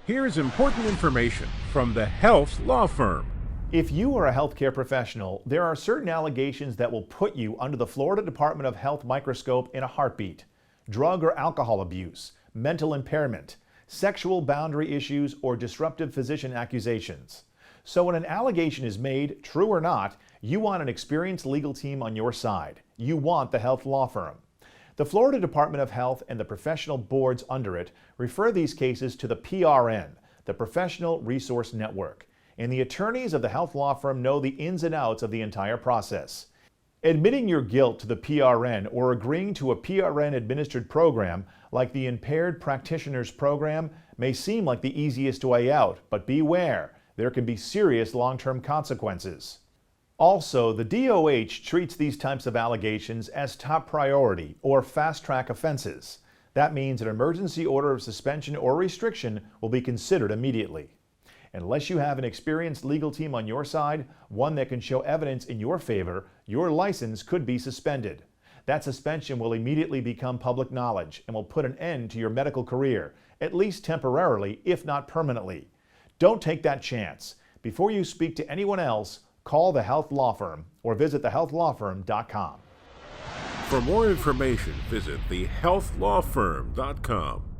Here's important information from the Health Law Firm. If you are a healthcare professional, there are certain allegations that will put you under the Florida Department of Health microscope in a heartbeat. Drug or alcohol abuse, mental impairment, sexual boundary issues, or disruptive physician accusations. So when an allegation is made, true or not, you want an experienced legal team on your side. You want the Health Law Firm. The Florida Department of Health and the professional boards under it refer these cases to the PRN, the Professional Resource Network, and the attorneys of the Health Law Firm know the ins and outs of the entire process. Admitting your guilt to the PRN or agreeing to a PRN administered program like the Impaired Practitioners Program may seem like the easiest way out, but beware, there can be serious long-term consequences. Also, the DOH treats these types of allegations as top priority or fast-track offenses. That means an emergency order of suspension or restriction will be considered immediately. Unless you have an experienced legal team on your side, one that can show evidence in your favor, your license could be suspended. That suspension will immediately become public knowledge and will put an end to your medical career, at least temporarily, if not permanently. Don't take that chance. Before you speak to anyone else, call the Health Law Firm or visit thehealthlawfirm.com. For more information, visit thehealthlawfirm.com.